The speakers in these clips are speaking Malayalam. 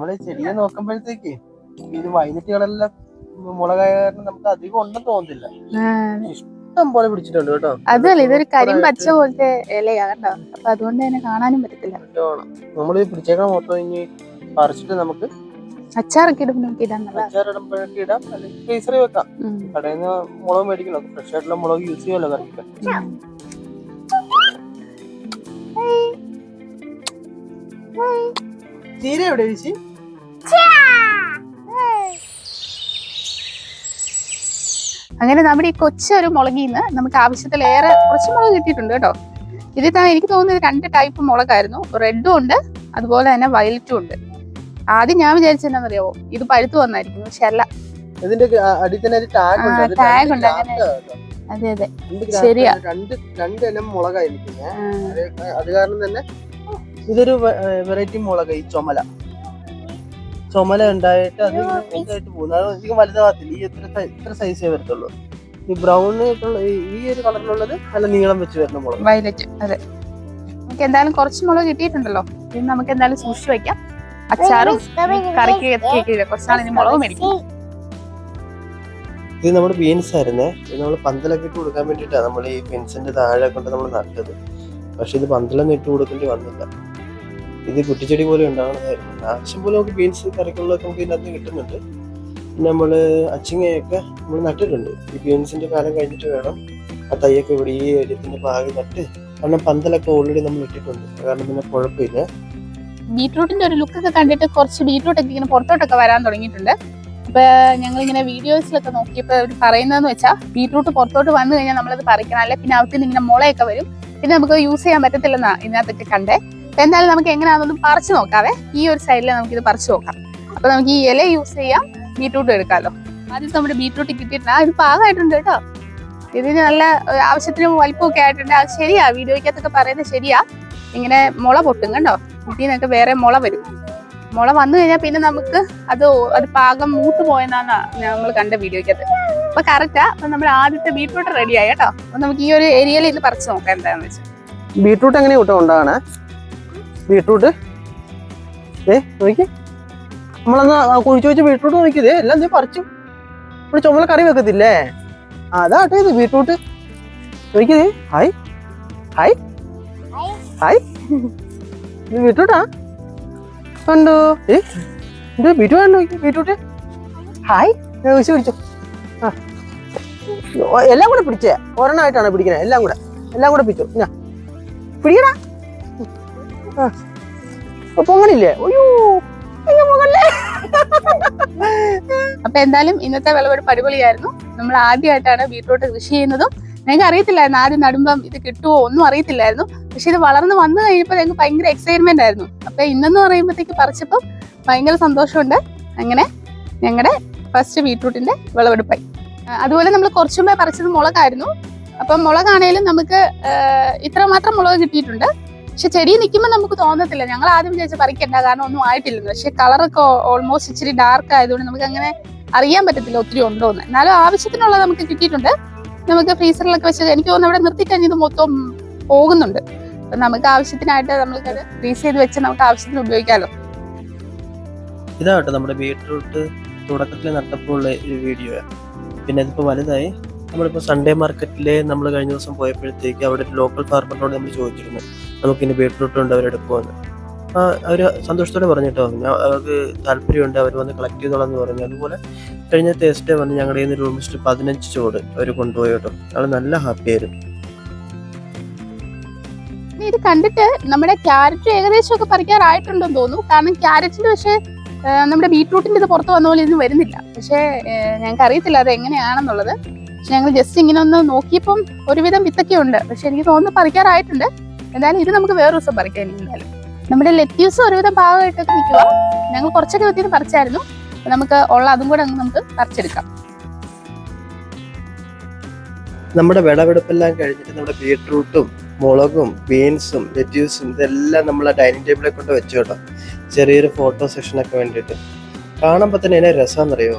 നമ്മള് ചെടിയെ നോക്കുമ്പോഴത്തേക്ക് ഇത് വൈലറ്റ് കളറിലെ മുളകായ കാരണം നമുക്ക് അധികം ഉണ്ടെന്ന് തോന്നുന്നില്ല. ഇഷ്ടം പോലെ പിടിച്ചിട്ടുണ്ട് കേട്ടോ. അതല്ല, ഇതൊരു കരിമ്പച്ച പോലത്തെ ഇലയാ കേട്ടോ. അപ്പൊ അതുകൊണ്ട് തന്നെ കാണാനും പറ്റത്തില്ല. നമ്മള് പിടിച്ചേക്കാൻ മൊത്തം ഇനി പറിച്ചിട്ട് നമുക്ക് അച്ചാറൊക്കെ ഇടുമ്പോഴൊക്കെ ഇടാം. അച്ചാറിടുമ്പോഴൊക്കെ ഇടാം, അല്ലെങ്കിൽ ഫ്രീസറിൽ വെക്കാം. കടയിൽ നിന്ന് മുളക് മേടിക്കണം, ഫ്രഷ് ആയിട്ടുള്ള മുളക് യൂസ് ചെയ്യുമല്ലോ കറിക്ക്. ചീര എവിടെ ചേച്ചി? അങ്ങനെ നമ്മുടെ ഈ കൊച്ചൊരു മുളകിന്ന് നമുക്ക് ആവശ്യത്തിലേറെ കുറച്ച് മുളക് കിട്ടിയിട്ടുണ്ട് കേട്ടോ. ഇതിൽ എനിക്ക് തോന്നുന്നത് 2 ടൈപ്പ് മുളകായിരുന്നു. റെഡും ഉണ്ട്, അതുപോലെ തന്നെ വയലറ്റും ഉണ്ട്. ആദ്യം ഞാൻ വിചാരിച്ചെന്നറിയാവോ, ഇത് പഴുത്തു വന്നായിരിക്കും, പക്ഷെ അല്ല. ഇതിന്റെ ടാഗ് ഉണ്ട്. അതെ അതെ, ശരിയാ. രണ്ടിനം മുളകായിരിക്കും. അത് കാരണം തന്നെ ഇതൊരു വെറൈറ്റി മുളക്. ഈ ചുമല ഉണ്ടായിട്ട് അത് വലുതായിട്ട് പോകുന്നു. അത് അധികം വലുതാകത്തില്ല. ഈ ഇത്ര സൈസേ വരത്തുള്ളൂ. ഈ ബ്രൗൺ ആയിട്ടുള്ള ഈ ഒരു കളറിലുള്ളത് നല്ല നീളം വെച്ച് വരുന്ന മുളക്, വയലറ്റ്. അതെ, നമുക്ക് എന്തായാലും കുറച്ച് മുളക് കിട്ടിയിട്ടുണ്ടല്ലോ. ഇത് നമുക്ക് എന്തായാലും സൂക്ഷിച്ചു വെക്കാം. അച്ചാറും കറിക്ക് കുറച്ചാണ് ഇനി മുളക് മേടിക്കും. ഇത് നമ്മുടെ ബീൻസ് ആയിരുന്നേ. ഇത് നമ്മൾ പന്തലൊക്കെ ഇട്ട് കൊടുക്കാൻ വേണ്ടിയിട്ടാണ് നമ്മൾ ഈ ഫെൻസിന്റെ താഴെ കൊണ്ട് നമ്മൾ നട്ടത്. പക്ഷെ ഇത് പന്തലൊന്നും ഇട്ട് കൊടുക്കേണ്ടി വന്നില്ല. ഇത് കുറ്റിച്ചെടി പോലെ ഉണ്ടാകുന്നതായിരുന്നു. ആവശ്യം പോലെ നമുക്ക് ബീൻസ് കറിക്കുള്ളതൊക്കെ നമുക്ക് ഇതിനകത്ത് കിട്ടുന്നുണ്ട്. പിന്നെ നമ്മള് അച്ചിങ്ങയൊക്കെ നമ്മൾ നട്ടിട്ടുണ്ട്. ഈ ബീൻസിന്റെ കാലം കഴിഞ്ഞിട്ട് വേണം ആ തൈയൊക്കെ ഇവിടെ ഈ ഏരിയത്തിന്റെ ഭാഗം നട്ട്. കാരണം പന്തലൊക്കെ ഓൾറെഡി നമ്മൾ ഇട്ടിട്ടുണ്ട്, കാരണം പിന്നെ കുഴപ്പമില്ല. ബീട്രൂട്ടിന്റെ ഒരു ലുക്കൊക്കെ കണ്ടിട്ട് കുറച്ച് ബീട്രൂട്ടൊക്കെ ഇങ്ങനെ പുറത്തോട്ടൊക്കെ വരാൻ തുടങ്ങിയിട്ടുണ്ട്. അപ്പൊ ഞങ്ങളിങ്ങനെ വീഡിയോസിലൊക്കെ നോക്കിയപ്പോ അവർ പറയുന്നതെന്ന് വെച്ചാൽ ബീട്രൂട്ട് പുറത്തോട്ട് വന്നു കഴിഞ്ഞാൽ നമ്മളത് പറിക്കണം, അല്ലെ പിന്നെ അകത്തുനിന്ന് ഇങ്ങനെ മുളയൊക്കെ വരും, പിന്നെ നമുക്ക് യൂസ് ചെയ്യാൻ പറ്റത്തില്ലെന്നാ ഇതിനകത്തൊക്കെ കണ്ടേ. അപ്പൊ എന്തായാലും നമുക്ക് എങ്ങനെയാണെന്നൊന്നും പറിച്ചു നോക്കാവേ. ഈ ഒരു സൈഡിൽ നമുക്ക് ഇത് പറിച്ചു നോക്കാം. അപ്പൊ നമുക്ക് ഈ ഇല യൂസ് ചെയ്യാം, ബീട്രൂട്ട് എടുക്കാമല്ലോ. ആദ്യം നമ്മുടെ ബീട്രൂട്ട് കിട്ടിയിട്ടുണ്ട്. ഇത് പാകമായിട്ടുണ്ട് കേട്ടോ. ഇതിന് നല്ല ആവശ്യത്തിന് വലിപ്പമൊക്കെ ആയിട്ടുണ്ട്. അത് ശരിയാ, വീഡിയോയ്ക്കകത്തൊക്കെ പറയുന്നത് ശരിയാ. ഇങ്ങനെ മുള പൊട്ടും കണ്ടോ. ഇതിൽ നിന്നൊക്കെ വേറെ മുള വരും. മുള വന്നു കഴിഞ്ഞാൽ പിന്നെ നമുക്ക് അത് പാകം മൂത്ത് പോയെന്നാണ് നമ്മൾ കണ്ട വീഡിയോയ്ക്കകത്ത്. അപ്പൊ കറക്റ്റാ. അപ്പൊ നമ്മുടെ ആദ്യത്തെ ബീട്രൂട്ട് റെഡിയായി കേട്ടോ. അപ്പൊ നമുക്ക് ഈ ഒരു ഏരിയയിൽ ഇന്ന് പറിച്ചു നോക്കാം എന്താണെന്ന് വെച്ചാൽ. ബീട്രൂട്ട് എങ്ങനെ കൂട്ടോ ഉണ്ടാകണേ? ബീട്രൂട്ട് നോക്കി, നമ്മളന്ന് കുഴിച്ചു വെച്ച ബീട്രൂട്ട് നോക്കിയതേ എല്ലാം പറിച്ചു. നമ്മൾ ചുമല കറി വെക്കത്തില്ലേ, അതാട്ടെ ഇത് ബീട്രൂട്ട്. നോക്കിയതേ. ഹായ് ഹായ് ഹായ്, ഇത് ബീട്രൂട്ടാ കണ്ടോ? ബീട്രൂട്ട് നോക്കി, ബീട്രൂട്ട്. ഹായ്, പിടിച്ചോ. ആ, എല്ലാം കൂടെ പിടിച്ചേ, ഒരെണ്ണമായിട്ടാണ് പിടിക്കണേ. എല്ലാം കൂടെ പിടിച്ചോ. ഞാൻ പിടിക്കടാ. പൊങ്ങണില്ലേ? അയ്യോ, അപ്പൊ എന്തായാലും ഇന്നത്തെ വിളവെടുപ്പ് അടിപൊളിയായിരുന്നു. നമ്മൾ ആദ്യമായിട്ടാണ് ബീട്രൂട്ട് കൃഷി ചെയ്യുന്നതും. ഞങ്ങൾക്ക് അറിയത്തില്ലായിരുന്നു ആദ്യം നടുമ്പം ഇത് കിട്ടുമോ ഒന്നും അറിയത്തില്ലായിരുന്നു. പക്ഷെ ഇത് വളർന്ന് വന്നു കഴിഞ്ഞപ്പോൾ ഞങ്ങൾക്ക് ഭയങ്കര എക്സൈറ്റ്മെന്റ് ആയിരുന്നു. അപ്പൊ ഇന്നെന്ന് പറയുമ്പോഴത്തേക്ക് പറിച്ചപ്പോൾ ഭയങ്കര സന്തോഷമുണ്ട്. അങ്ങനെ ഞങ്ങളുടെ ഫസ്റ്റ് ബീട്രൂട്ടിന്റെ വിളവെടുപ്പായി. അതുപോലെ നമ്മൾ കുറച്ചു മുമ്പേ പറിച്ചത് മുളകായിരുന്നു. അപ്പം മുളകാണേലും നമുക്ക് ഇത്രമാത്രം മുളക് കിട്ടിയിട്ടുണ്ട്. പക്ഷെ ചെടി നിൽക്കുമ്പോൾ നമുക്ക് തോന്നത്തില്ല. ഞങ്ങൾ ആദ്യം വിചാരിച്ച് പറിക്കണ്ട, കാരണം ഒന്നും ആയിട്ടില്ലെന്ന്. പക്ഷെ കളറൊക്കെ ഓൾമോസ്റ്റ് ഇച്ചിരി ഡാർക്ക് ആയതുകൊണ്ട് നമുക്ക് അങ്ങനെ അറിയാൻ പറ്റത്തില്ല ഒത്തിരി ഉണ്ടോ എന്ന്. എന്നാലും ആവശ്യത്തിനുള്ളത് നമുക്ക് കിട്ടിയിട്ടുണ്ട്. നമുക്ക് ഫ്രീസറിലൊക്കെ വെച്ച് എനിക്ക് തോന്നുന്നു ഇവിടെ നിർത്തിക്കഴിഞ്ഞത് മൊത്തം പോകുന്നുണ്ട്. അപ്പൊ നമുക്ക് ആവശ്യത്തിനായിട്ട് നമുക്കത് ഫ്രീസ് ചെയ്ത് വെച്ച് നമുക്ക് ആവശ്യത്തിന് ഉപയോഗിക്കാമല്ലോ. ഇതാട്ടോ നമ്മുടെ ബീട്രൂട്ട് തുടക്കത്തിൽ നട്ടപ്പോൾ ഒരു വീഡിയോ. പിന്നെ അതിപ്പോ വലുതായി. നമ്മളിപ്പോൾ സൺഡേ മാർക്കറ്റില് നമ്മൾ കഴിഞ്ഞ ദിവസം പോയപ്പോഴത്തേക്ക് അവിടെ ഒരു ലോക്കൽ ഫാർമറിനോട് നമ്മൾ ചോദിച്ചിരുന്നു നമുക്കിനി ബീട്രൂട്ട് ഉണ്ട് അവരെടുക്കുമെന്ന്. അവർ സന്തോഷത്തോടെ പറഞ്ഞു കേട്ടോ. അവർക്ക് താല്പര്യമുണ്ട്, അവർ വന്ന് കളക്ട് ചെയ്തോളാം എന്ന് പറഞ്ഞു. അതുപോലെ കഴിഞ്ഞ തേഴ്സ്ഡേ വന്ന് ഞങ്ങളുടെ കയ്യിൽ നിന്ന് ഓൾമോസ്റ്റ് 15 ചോട് അവർ കൊണ്ടുപോയി കേട്ടോ. ഞങ്ങൾ നല്ല ഹാപ്പി ആയിരുന്നു. ഇത് കണ്ടിട്ട് നമ്മുടെ ക്യാരറ്റ് ഏകദേശം ഒക്കെ പറിക്കാറായിട്ടുണ്ടെന്ന് തോന്നുന്നു. കാരണം ക്യാരറ്റിന്റെ പക്ഷേ നമ്മുടെ ബീട്രൂട്ടിന്റെ ഇത് പുറത്ത് വന്ന പോലെ ഇന്ന് വരുന്നില്ല. പക്ഷേ ഞങ്ങൾക്ക് അറിയത്തില്ല അത് എങ്ങനെയാണെന്നുള്ളത്. പക്ഷെ ഞങ്ങൾ ജസ്റ്റ് ഇങ്ങനെ ഒന്ന് നോക്കിയപ്പം ഒരുവിധം വിത്തൊക്കെ ഉണ്ട്. പക്ഷെ എനിക്ക് തോന്നുന്നു പറിക്കാറായിട്ടുണ്ട്. എന്തായാലും ഇത് നമുക്ക് വേറെ ദിവസം പറിക്കാൻ. എന്തായാലും നമ്മുടെ ലെറ്റ്യൂസ് ഒരുവിധം ഭാഗമായിട്ടൊക്കെ നിൽക്കുക. ഞങ്ങൾ കുറച്ചൊക്കെ വ്യക്തി പറിച്ചായിരുന്നു. നമുക്ക് ഉള്ള അതും കൂടെ നമുക്ക് പറിച്ചെടുക്കാം. നമ്മുടെ വിളവെടുപ്പെല്ലാം കഴിഞ്ഞിട്ട് നമ്മുടെ ബീട്രൂട്ടും മുളകും ബീൻസും ലെറ്റ്യൂസും ഇതെല്ലാം നമ്മളെ ഡൈനിങ് ടേബിളിൽ കൊണ്ട് വെച്ചു കേട്ടോ. ചെറിയൊരു ഫോട്ടോ സെഷനൊക്കെ വേണ്ടിയിട്ട്. കാണുമ്പോൾ തന്നെ എന്നെ രസമാണെന്നറിയോ.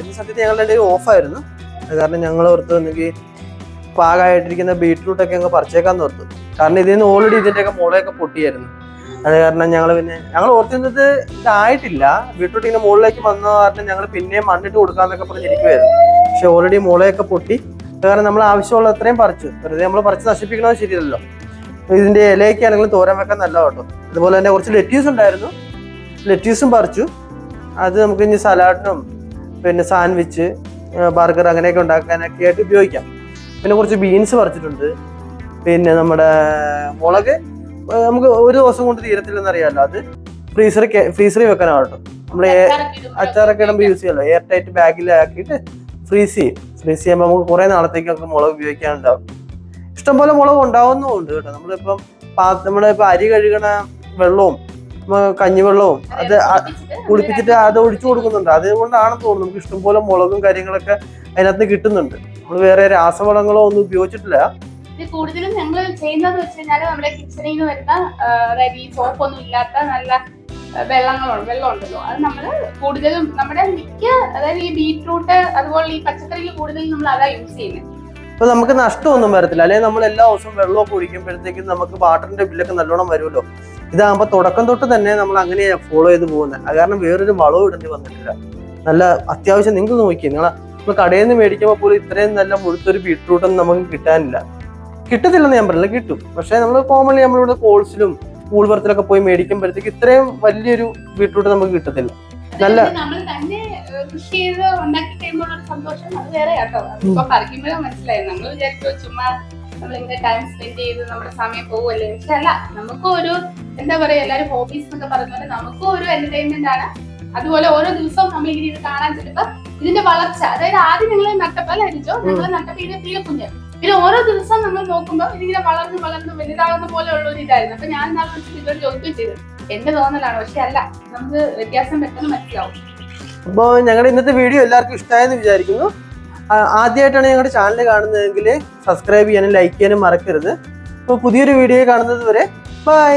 ഇന്ന് സത്യത്തിൽ ഞങ്ങളുടെ ഓഫായിരുന്നു. അത് കാരണം ഞങ്ങൾ ഓർത്ത് എനിക്ക് പാകമായിട്ടിരിക്കുന്ന ബീട്രൂട്ടൊക്കെ അങ്ങ് പറിച്ചേക്കാന്ന് ഓർത്തു. കാരണം ഇതിൽ നിന്ന് ഓൾറെഡി ഇതിൻ്റെയൊക്കെ മുളയൊക്കെ പൊട്ടിയായിരുന്നു. അത് കാരണം ഞങ്ങൾ ഓർത്തിരുന്നത് ഇതായിട്ടില്ല, ബീട്രൂട്ട് ഇങ്ങനെ മുകളിലേക്ക് വന്ന കാരണം ഞങ്ങൾ പിന്നെയും മണ്ണിട്ട് കൊടുക്കാന്നൊക്കെ പറഞ്ഞിരിക്കുമായിരുന്നു. പക്ഷെ ഓൾറെഡി മുളയൊക്കെ പൊട്ടി. കാരണം നമ്മൾ ആവശ്യമുള്ള അത്രയും പറിച്ചു. വെറുതെ നമ്മൾ പറിച്ച് നശിപ്പിക്കണമെന്ന് ശരിയല്ലല്ലോ. ഇതിന്റെ ഇലയൊക്കെ ആണെങ്കിലും തോരൻ വെക്കാൻ നല്ല കേട്ടോ. അതുപോലെ തന്നെ കുറച്ച് ലെറ്റ്യൂസ് ഉണ്ടായിരുന്നു, ലെറ്റ്യൂസും പറിച്ചു. അത് നമുക്ക് ഇനി സലാഡിനും പിന്നെ സാൻഡ്വിച്ച്, ബർഗർ അങ്ങനെയൊക്കെ ഉണ്ടാക്കാനൊക്കെ ആയിട്ട് ഉപയോഗിക്കാം. പിന്നെ കുറച്ച് ബീൻസ് പറിച്ചിട്ടുണ്ട്. പിന്നെ നമ്മുടെ മുളക് നമുക്ക് ഒരു ദിവസം കൊണ്ട് തീരത്തില്ലെന്ന് അറിയാമല്ലോ. അത് ഫ്രീസറിൽ വെക്കാനാണ് കേട്ടോ. നമ്മൾ അച്ചാറൊക്കെ ഇടുമ്പോൾ യൂസ് ചെയ്യാമല്ലോ. എയർ ടൈറ്റ് ബാഗിലാക്കിയിട്ട് ഫ്രീസ് ചെയ്യുമ്പോൾ നമുക്ക് കുറേ നാളത്തേക്കൊക്കെ മുളക് ഉപയോഗിക്കാനുണ്ടാവും. ഇഷ്ടംപോലെ മുളക് ഉണ്ടാവുന്നുമുണ്ട് കേട്ടോ. നമ്മളിപ്പോൾ അരി കഴുകണ വെള്ളവും കഞ്ഞിവെള്ളവും അത് കുളിപ്പിച്ചിട്ട് അത് ഒഴിച്ചു കൊടുക്കുന്നുണ്ട്. അതുകൊണ്ടാണെന്ന് തോന്നുന്നു നമുക്ക് ഇഷ്ടംപോലെ മുളകും കാര്യങ്ങളൊക്കെ അതിനകത്ത് കിട്ടുന്നുണ്ട്. നമ്മൾ വേറെ രാസവളങ്ങളോ ഒന്നും ഉപയോഗിച്ചിട്ടില്ല. കൂടുതലും ഞങ്ങൾ ചെയ്യുന്നത് വെച്ച് കഴിഞ്ഞാൽ നമ്മുടെ കിച്ചണിൽ നിന്ന് വരുന്ന അതായത് ഈ സോപ്പൊന്നും ഇല്ലാത്ത നല്ല വെള്ളം ഉണ്ടല്ലോ, അത് നമ്മൾ കൂടുതലും നമ്മുടെ മിക്ക അതായത് ഈ ബീറ്റ്റൂട്ട് അതുപോലെ ഈ പച്ചക്കറിയിൽ കൂടുതലും നമ്മൾ അതാ യൂസ് ചെയ്യുന്നത്. അപ്പൊ നമുക്ക് നഷ്ടമൊന്നും വരത്തില്ല. അല്ലെങ്കിൽ നമ്മൾ എല്ലാ ദിവസവും വെള്ളമൊക്കെ ഒഴിക്കുമ്പോഴത്തേക്കും നമുക്ക് വാട്ടറിന്റെ ബില്ലൊക്കെ നല്ലോണം വരുമല്ലോ. ഇതാകുമ്പോൾ തുടക്കം തൊട്ട് തന്നെ നമ്മൾ അങ്ങനെയാണ് ഫോളോ ചെയ്ത് പോകുന്നത്. അത് കാരണം വേറൊരു വളവും ഇടേണ്ടി വന്നിട്ടില്ല. നല്ല അത്യാവശ്യം നിങ്ങൾ നോക്കി, നമ്മൾ കടയിൽ നിന്ന് മേടിക്കുമ്പോൾ പോലും ഇത്രയും നല്ല മുഴുത്തൊരു ബീറ്റ്റൂട്ടൊന്നും നമുക്ക് കിട്ടത്തില്ലെന്ന് ഞാൻ പറഞ്ഞില്ല, കിട്ടും. പക്ഷെ നമ്മൾ കോമൺലി നമ്മളിവിടെ കോൾസിലും ഊൾവർത്തിലൊക്കെ പോയി മേടിക്കുമ്പോഴത്തേക്ക് ഇത്രയും വലിയൊരു ബീറ്റ്റൂട്ട് നമുക്ക് കിട്ടത്തില്ല. നല്ല നമ്മൾ തന്നെ കൃഷി ചെയ്ത് ഉണ്ടാക്കി കഴിയുമ്പോൾ ഒരു സന്തോഷം അത് വേറെ കേട്ടോ. ഇപ്പൊ പറിക്കുമ്പോഴേ മനസ്സിലായി. നമ്മൾ വിചാരിച്ചു ചുമ്മാ നമ്മളിങ്ങനെ ടൈം സ്പെൻഡ് ചെയ്ത് നമ്മുടെ സമയം പോവല്ലേ. പക്ഷെ അല്ല, നമുക്കും ഒരു എന്താ പറയാ, എല്ലാവരും ഹോബീസ് എന്നൊക്കെ പറഞ്ഞ നമുക്കും ഒരു എന്റർടൈൻമെന്റ് ആണ്. അതുപോലെ ഓരോ ദിവസവും നമ്മളിങ്ങനെ ഇത് കാണാൻ ചെല്ലുമ്പോ ഇതിന്റെ വളർച്ച, അതായത് ആദ്യം നിങ്ങൾ നട്ടപ്പല്ലായിരിക്കോ, നിങ്ങൾ നട്ടപ്പോ തീരെ കുഞ്ഞ്, പിന്നെ ഓരോ ദിവസവും നമ്മൾ നോക്കുമ്പോൾ ഇതിങ്ങനെ വളർന്ന് വലുതാകുന്ന പോലെയുള്ള ഒരു ഇതായിരുന്നു. അപ്പൊ ഞാൻ ഇതൊരു ചോദിക്കുകയും ചെയ്തു, എന്റെ തോന്നലാണ്. പക്ഷെ അല്ല, നമുക്ക് വ്യത്യാസം പെട്ടെന്ന് മനസ്സിലാവും. അപ്പോൾ ഞങ്ങളുടെ ഇന്നത്തെ വീഡിയോ എല്ലാവർക്കും ഇഷ്ടമായെന്ന് വിചാരിക്കുന്നു. ആദ്യമായിട്ടാണ് ഞങ്ങളുടെ ചാനൽ കാണുന്നതെങ്കിൽ സബ്സ്ക്രൈബ് ചെയ്യാനും ലൈക്ക് ചെയ്യാനും മറക്കരുത്. അപ്പോൾ പുതിയൊരു വീഡിയോ കാണുന്നത് വരെ ബൈ.